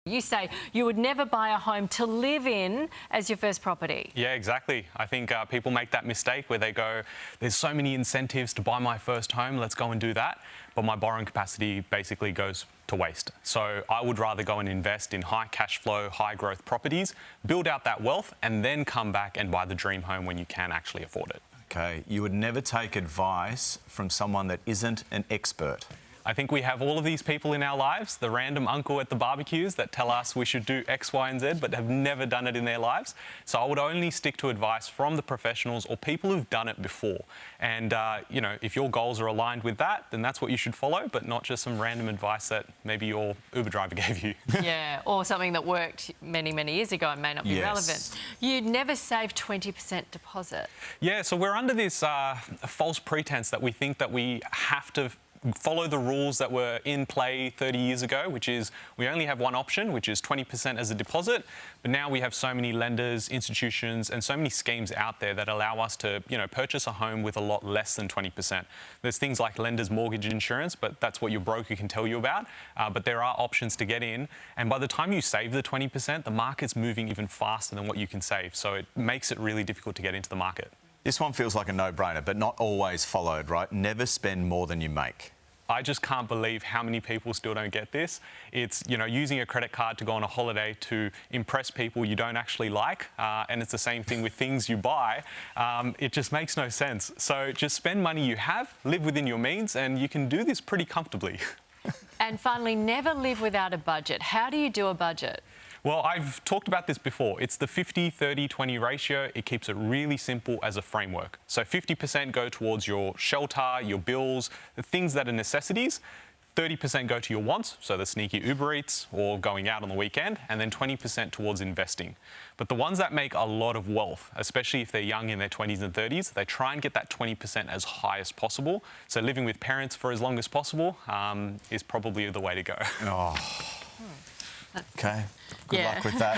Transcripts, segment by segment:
You say you would never buy a home to live in as your first property. Yeah, exactly. I think people make that mistake where they go, there's so many incentives to buy my first home, let's go and do that. But my borrowing capacity basically goes to waste. So I would rather go and invest in high cash flow, high growth properties, build out that wealth, and then come back and buy the dream home when you can actually afford it. Okay, you would never take advice from someone that isn't an expert. I think we have all of these people in our lives, the random uncle at the barbecues that tell us we should do X, Y, and Z, but have never done it in their lives. So I would only stick to advice from the professionals or people who've done it before. And, you know, if your goals are aligned with that, then that's what you should follow, but not just some random advice that maybe your Uber driver gave you. Yeah, or something that worked many, many years ago and may not be relevant. You'd never save 20% deposit. Yeah, so we're under this false pretense that we think that we have to follow the rules that were in play 30 years ago, which is we only have one option, which is 20% as a deposit. But now we have so many lenders, institutions, and so many schemes out there that allow us to, you know, purchase a home with a lot less than 20%. There's things like lender's mortgage insurance, but that's what your broker can tell you about. But there are options to get in. And by the time you save the 20%, the market's moving even faster than what you can save. So it makes it really difficult to get into the market. This one feels like a no-brainer, but not always followed, right? Never spend more than you make. I just can't believe how many people still don't get this. It's, you know, using a credit card to go on a holiday to impress people you don't actually like. And it's the same thing with things you buy. It just makes no sense. So just spend money you have, live within your means, and you can do this pretty comfortably. And finally, never live without a budget. How do you do a budget? Well, I've talked about this before. It's the 50-30-20 ratio. It keeps it really simple as a framework. So 50% go towards your shelter, your bills, the things that are necessities. 30% go to your wants, so the sneaky Uber Eats or going out on the weekend, and then 20% towards investing. But the ones that make a lot of wealth, especially if they're young in their 20s and 30s, they try and get that 20% as high as possible. So living with parents for as long as possible is probably the way to go. Oh. Okay, good luck with that.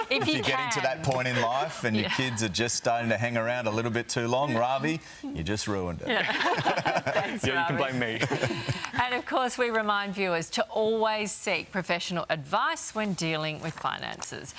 If you get into that point in life and your kids are just starting to hang around a little bit too long, Ravi, you just ruined it. Thanks, Yeah, you can blame me. And of course, we remind viewers to always seek professional advice when dealing with finances.